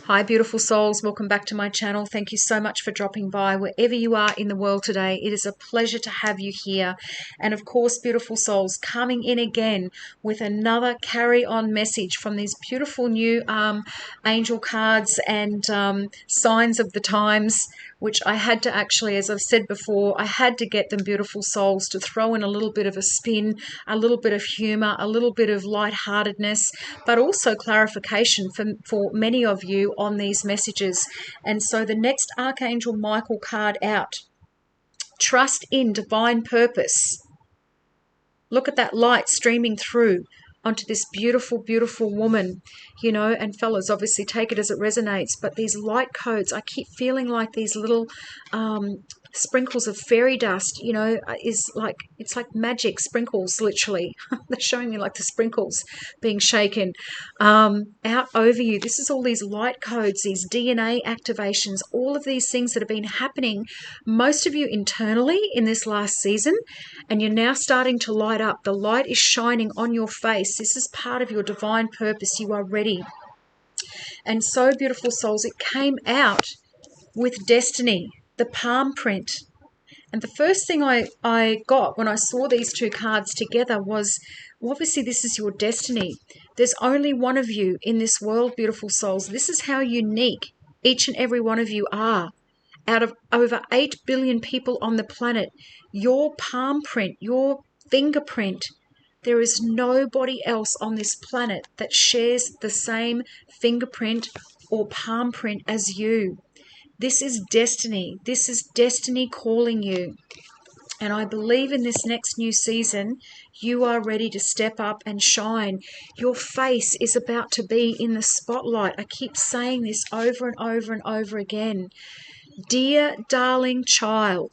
Hi, beautiful souls. Welcome back to my channel. Thank you so much for dropping by wherever you are in the world today. It is a pleasure to have you here. And of course, beautiful souls, coming in again with another carry-on message from these beautiful new angel cards and signs of the times, which I had to actually, as I've said before, I had to get them, beautiful souls, to throw in a little bit of a spin, a little bit of humor, a little bit of lightheartedness, but also clarification for many of you on these messages. And so the next Archangel Michael card out, trust in divine purpose. Look at that light streaming through onto this beautiful, beautiful woman, you know, and fellas, obviously take it as it resonates, but these light codes, I keep feeling like these little sprinkles of fairy dust, you know, is like, it's like magic sprinkles, literally. They're showing me like the sprinkles being shaken out over you. This is all these light codes, these DNA activations, all of these things that have been happening, most of you internally in this last season, and you're now starting to light up. The light is shining on your face. This is part of your divine purpose. You are ready. And so, beautiful souls, it came out with destiny, the palm print. And the first thing I got when I saw these two cards together was, well, obviously this is your destiny. There's only one of you in this world, beautiful souls. This is how unique each and every one of you are. Out of over 8 billion people on the planet, your palm print, your fingerprint, there is nobody else on this planet that shares the same fingerprint or palm print as you. This is destiny. This is destiny calling you. And I believe in this next new season, you are ready to step up and shine. Your face is about to be in the spotlight. I keep saying this over and over and over again. Dear, darling child,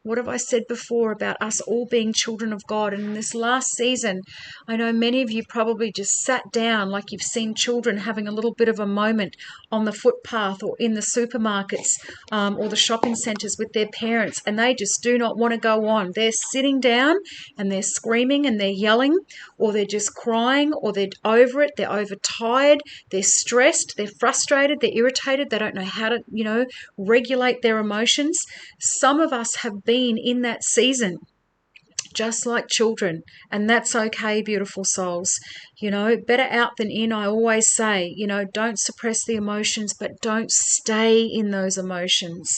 what have I said before about us all being children of God? And in this last season, I know many of you probably just sat down like you've seen children having a little bit of a moment on the footpath or in the supermarkets or the shopping centres with their parents, and they just do not want to go on. They're sitting down and they're screaming and they're yelling, or they're just crying, or they're over it, they're overtired, they're stressed, they're frustrated, they're irritated, they don't know how to, you know, regulate their emotions. Some of us have been in that season just like children, and that's okay, beautiful souls. You know, better out than in, I always say. You know, don't suppress the emotions, but don't stay in those emotions.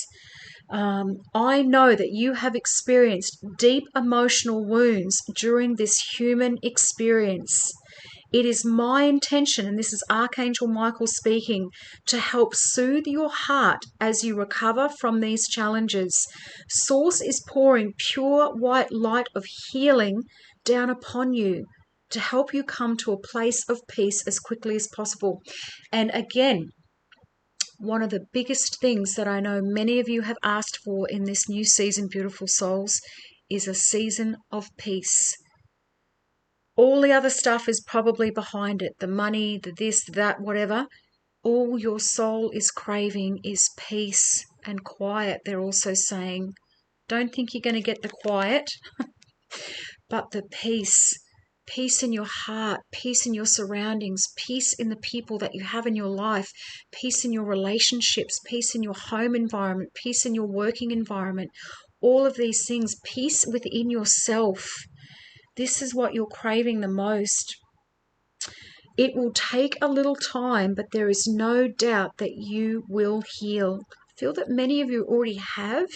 I know that you have experienced deep emotional wounds during this human experience. It is my intention, and this is Archangel Michael speaking, to help soothe your heart as you recover from these challenges. Source is pouring pure white light of healing down upon you to help you come to a place of peace as quickly as possible. And again, one of the biggest things that I know many of you have asked for in this new season, beautiful souls, is a season of peace. All the other stuff is probably behind it, the money, the this, that, whatever. All your soul is craving is peace and quiet. They're also saying, don't think you're going to get the quiet, but the peace. Peace in your heart, peace in your surroundings, peace in the people that you have in your life, peace in your relationships, peace in your home environment, peace in your working environment. All of these things, peace within yourself. This is what you're craving the most. It will take a little time, but there is no doubt that you will heal. I feel that many of you already have,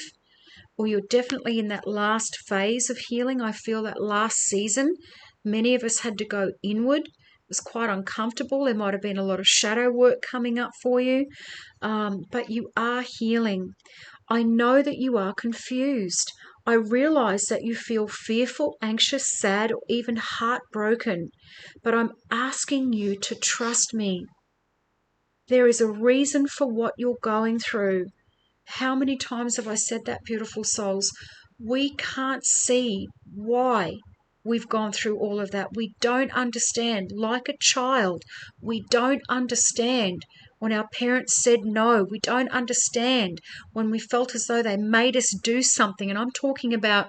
or you're definitely in that last phase of healing. I feel that last season, many of us had to go inward. It was quite uncomfortable. There might have been a lot of shadow work coming up for you, but you are healing. I know that you are confused. I realize that you feel fearful, anxious, sad, or even heartbroken, but I'm asking you to trust me. There is a reason for what you're going through. How many times have I said that, beautiful souls? We can't see why we've gone through all of that. We don't understand. Like a child, we don't understand when our parents said no. We don't understand when we felt as though they made us do something. And I'm talking about,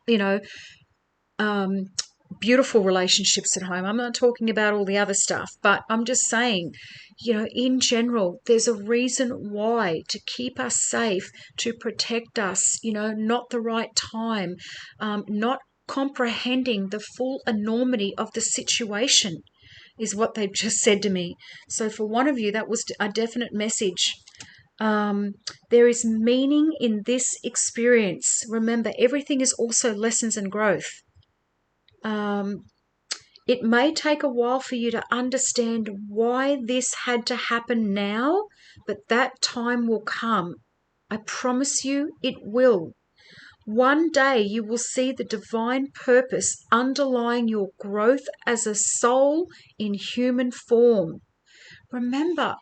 you know, beautiful relationships at home. I'm not talking about all the other stuff, but I'm just saying, in general, there's a reason why, to keep us safe, to protect us, not the right time, not comprehending the full enormity of the situation is what they've just said to me. So for one of you, that was a definite message. There is meaning in this experience. Remember, everything is also lessons and growth. It may take a while for you to understand why this had to happen now, but that time will come. I promise you it will. One day you will see the divine purpose underlying your growth as a soul in human form. Remember,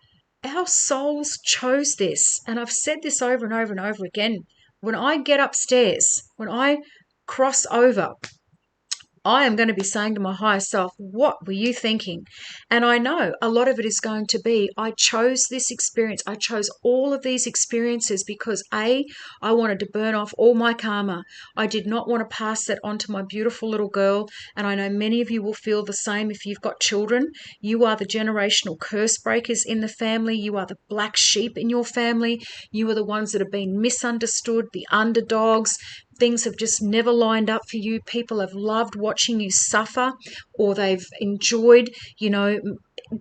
our souls chose this, and I've said this over and over and over again. When I get upstairs, when I cross over, I am going to be saying to my higher self, what were you thinking? And I know a lot of it is going to be, I chose this experience. I chose all of these experiences because I wanted to burn off all my karma. I did not want to pass that on to my beautiful little girl. And I know many of you will feel the same if you've got children. You are the generational curse breakers in the family. You are the black sheep in your family. You are the ones that have been misunderstood, the underdogs. Things have just never lined up for you. People have loved watching you suffer, or they've enjoyed,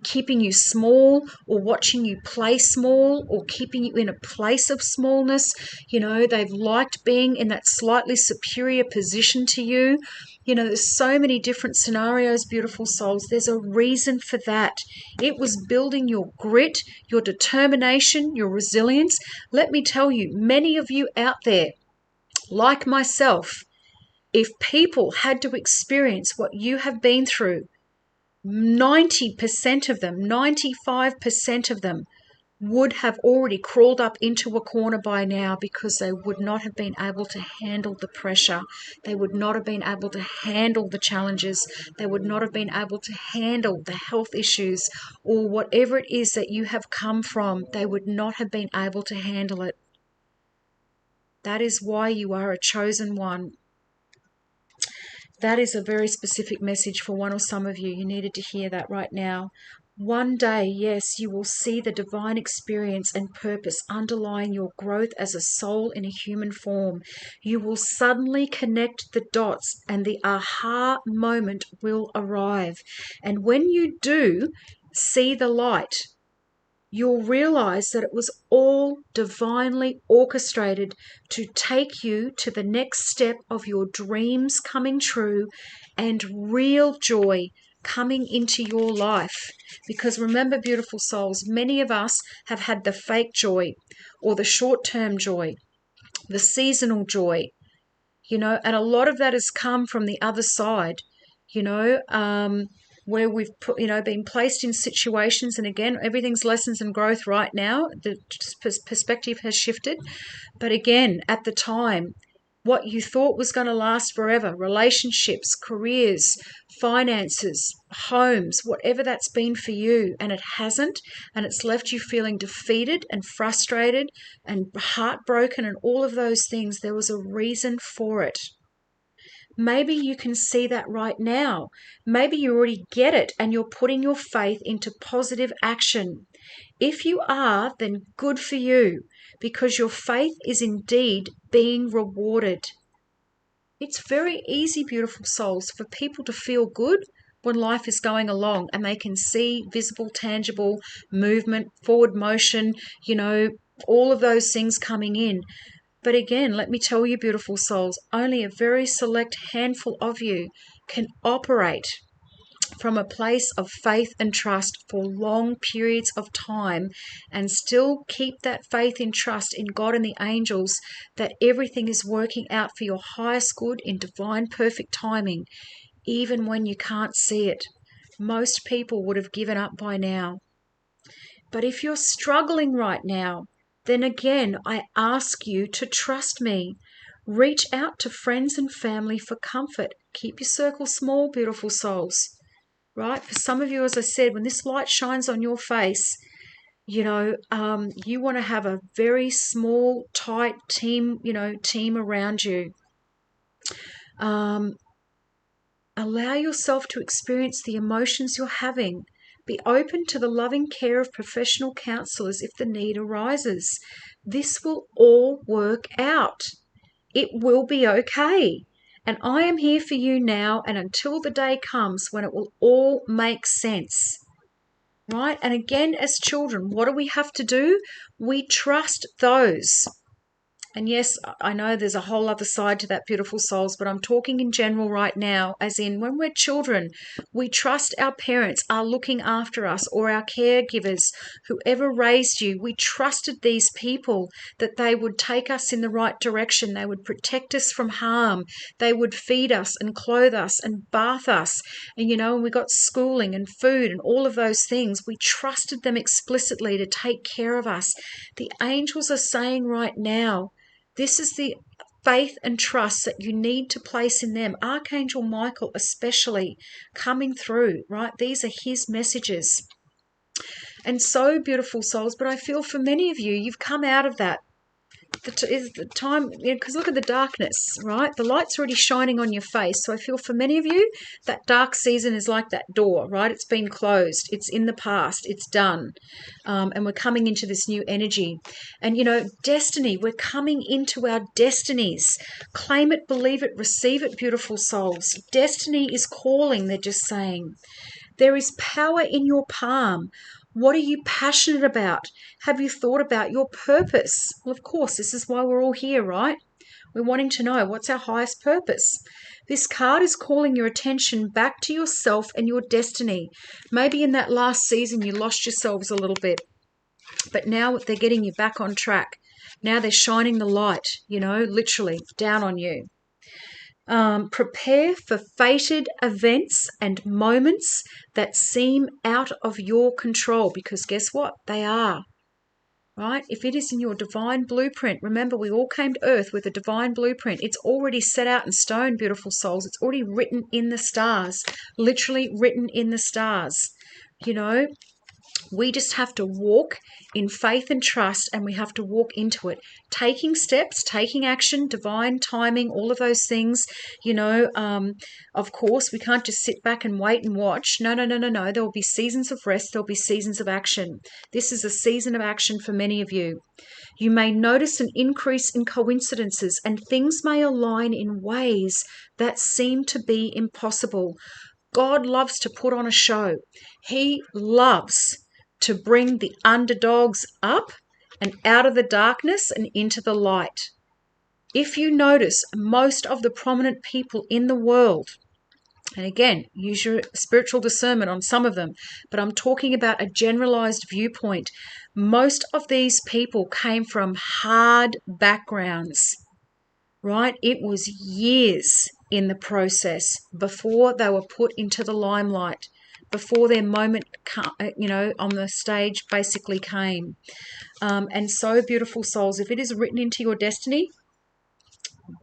keeping you small, or watching you play small, or keeping you in a place of smallness. They've liked being in that slightly superior position to you. There's so many different scenarios, beautiful souls. There's a reason for that. It was building your grit, your determination, your resilience. Let me tell you, many of you out there, like myself, if people had to experience what you have been through, 90% of them, 95% of them would have already crawled up into a corner by now, because they would not have been able to handle the pressure. They would not have been able to handle the challenges. They would not have been able to handle the health issues, or whatever it is that you have come from. They would not have been able to handle it. That is why you are a chosen one. That is a very specific message for one or some of you. You needed to hear that right now. One day, yes, you will see the divine experience and purpose underlying your growth as a soul in a human form. You will suddenly connect the dots, and the aha moment will arrive. And when you do see the light, you'll realize that it was all divinely orchestrated to take you to the next step of your dreams coming true and real joy coming into your life. Because remember, beautiful souls, many of us have had the fake joy, or the short-term joy, the seasonal joy, and a lot of that has come from the other side, where we've been placed in situations, and again, everything's lessons and growth right now. The perspective has shifted, but again, at the time, what you thought was going to last forever, relationships, careers, finances, homes, whatever that's been for you, and it hasn't, and it's left you feeling defeated and frustrated and heartbroken and all of those things. There was a reason for it. Maybe you can see that right now. Maybe you already get it and you're putting your faith into positive action. If you are, then good for you, because your faith is indeed being rewarded. It's very easy, beautiful souls, for people to feel good when life is going along and they can see visible, tangible movement, forward motion, all of those things coming in. But again, let me tell you, beautiful souls, only a very select handful of you can operate from a place of faith and trust for long periods of time and still keep that faith and trust in God and the angels, that everything is working out for your highest good in divine perfect timing, even when you can't see it. Most people would have given up by now. But if you're struggling right now, then again, I ask you to trust me. Reach out to friends and family for comfort. Keep your circle small, beautiful souls. Right? For some of you, as I said, when this light shines on your face, you want to have a very small, tight team around you. Allow yourself to experience the emotions you're having. Be open to the loving care of professional counselors if the need arises. This will all work out. It will be okay. And I am here for you now and until the day comes when it will all make sense. Right? And again, as children, what do we have to do? We trust those. And yes, I know there's a whole other side to that, beautiful souls, but I'm talking in general right now, as in when we're children, we trust our parents are looking after us, or our caregivers, whoever raised you. We trusted these people that they would take us in the right direction. They would protect us from harm. They would feed us and clothe us and bath us. And, and we got schooling and food and all of those things. We trusted them explicitly to take care of us. The angels are saying right now, this is the faith and trust that you need to place in them. Archangel Michael especially coming through, right? These are his messages. And so, beautiful souls, but I feel for many of you, you've come out of that. Is the time, because look at the darkness, right? The light's already shining on your face. So I feel for many of you, that dark season is like that door, right? It's been closed. It's in the past. It's done. And we're coming into this new energy. And, destiny, we're coming into our destinies. Claim it, believe it, receive it, beautiful souls. Destiny is calling, they're just saying. There is power in your palm. What are you passionate about? Have you thought about your purpose? Well, of course, this is why we're all here, right? We're wanting to know what's our highest purpose. This card is calling your attention back to yourself and your destiny. Maybe in that last season you lost yourselves a little bit, but now they're getting you back on track. Now they're shining the light, literally down on you. Prepare for fated events and moments that seem out of your control, because guess what? They are. Right? If it is in your divine blueprint, remember we all came to earth with a divine blueprint. It's already set out in stone, beautiful souls. It's already written in the stars, literally written in the stars. We just have to walk in faith and trust, and we have to walk into it, taking steps, taking action, divine timing, all of those things. Of course, we can't just sit back and wait and watch. No. There will be seasons of rest. There'll be seasons of action. This is a season of action for many of you. You may notice an increase in coincidences, and things may align in ways that seem to be impossible. God loves to put on a show. He loves to bring the underdogs up and out of the darkness and into the light. If you notice, most of the prominent people in the world, and again, use your spiritual discernment on some of them, but I'm talking about a generalized viewpoint. Most of these people came from hard backgrounds, right? It was years in the process before they were put into the limelight, before their moment, on the stage basically came. And so, beautiful souls, if it is written into your destiny,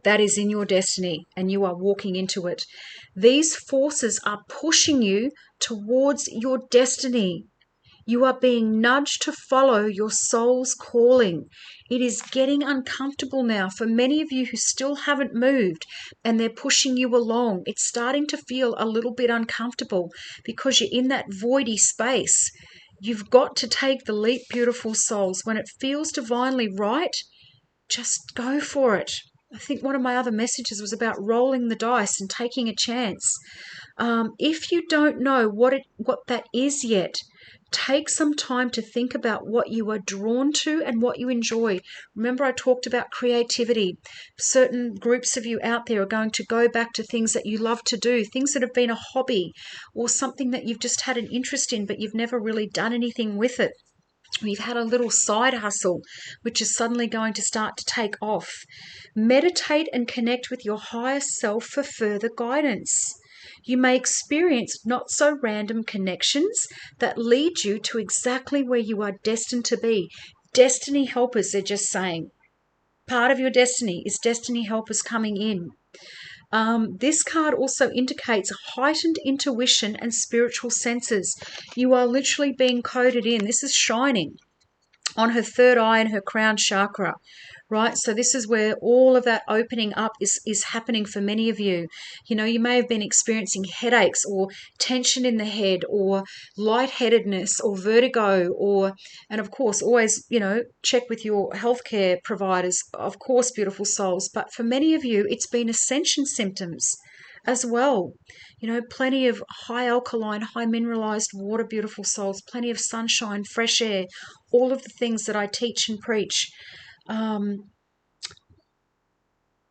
that is in your destiny and you are walking into it. These forces are pushing you towards your destiny. You are being nudged to follow your soul's calling. It is getting uncomfortable now for many of you who still haven't moved, and they're pushing you along. It's starting to feel a little bit uncomfortable because you're in that voidy space. You've got to take the leap, beautiful souls. When it feels divinely right, just go for it. I think one of my other messages was about rolling the dice and taking a chance. If you don't know what that is yet, take some time to think about what you are drawn to and what you enjoy. Remember, I talked about creativity. Certain groups of you out there are going to go back to things that you love to do, things that have been a hobby or something that you've just had an interest in, but you've never really done anything with it. You've had a little side hustle, which is suddenly going to start to take off. Meditate and connect with your higher self for further guidance. You may experience not so random connections that lead you to exactly where you are destined to be. Destiny helpers, they're just saying. Part of your destiny is destiny helpers coming in. This card also indicates heightened intuition and spiritual senses. You are literally being coded in. This is shining. on her third eye and her crown chakra, right? So this is where all of that opening up is happening for many of you. You know, you may have been experiencing headaches or tension in the head or lightheadedness or vertigo, or, and of course, always, you know, check with your healthcare providers, of course, beautiful souls. But for many of you, it's been ascension symptoms as well. You know, plenty of high alkaline, high mineralized water, beautiful souls, plenty of sunshine, fresh air, all of the things that I teach and preach.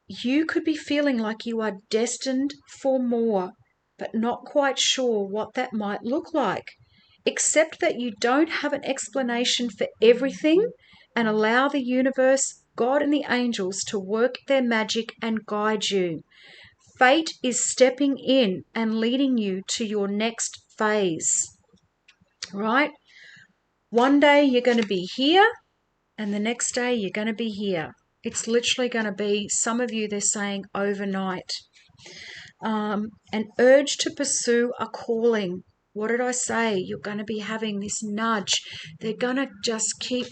You could be feeling like you are destined for more, but not quite sure what that might look like. Accept that you don't have an explanation for everything and allow the universe, God, and the angels to work their magic and guide you. Fate is stepping in and leading you to your next phase, right? One day you're going to be here, and the next day you're going to be here. It's literally going to be, some of you, they're saying overnight. An urge to pursue a calling. What did I say? You're going to be having this nudge. They're going to just keep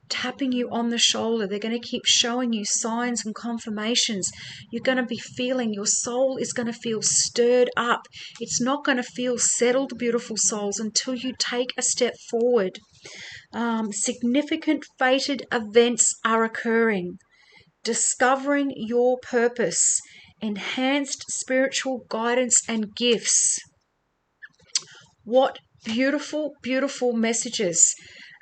tapping you on the shoulder. They're going to keep showing you signs and confirmations. You're going to be feeling, your soul is going to feel stirred up. It's not going to feel settled, beautiful souls, until you take a step forward. Significant fated events are occurring. Discovering your purpose, enhanced spiritual guidance and gifts. What beautiful, beautiful messages.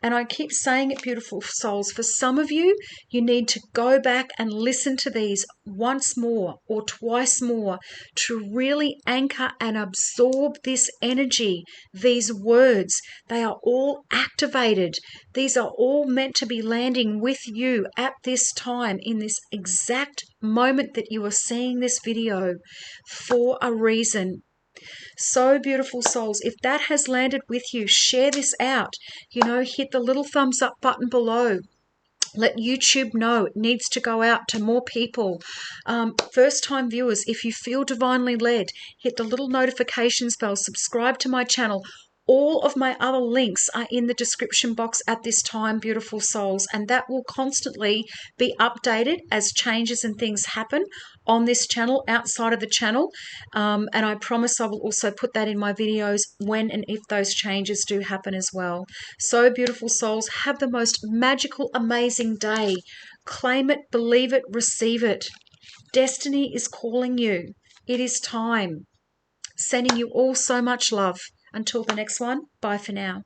And I keep saying it, beautiful souls. For some of you, you need to go back and listen to these once more or twice more to really anchor and absorb this energy, these words. They are all activated. These are all meant to be landing with you at this time, in this exact moment that you are seeing this video, for a reason. So beautiful souls, if that has landed with you, share this out. You know, hit the little thumbs up button below. Let YouTube know it needs to go out to more people. First time viewers, if you feel divinely led, hit the little notifications bell, subscribe to my channel. All of my other links are in the description box at this time, beautiful souls, and that will constantly be updated as changes and things happen on this channel, outside of the channel. And I promise I will also put that in my videos when and if those changes do happen as well. So beautiful souls, have the most magical, amazing day. Claim it, believe it, receive it. Destiny is calling you. It is time. Sending you all so much love. Until the next one, bye for now.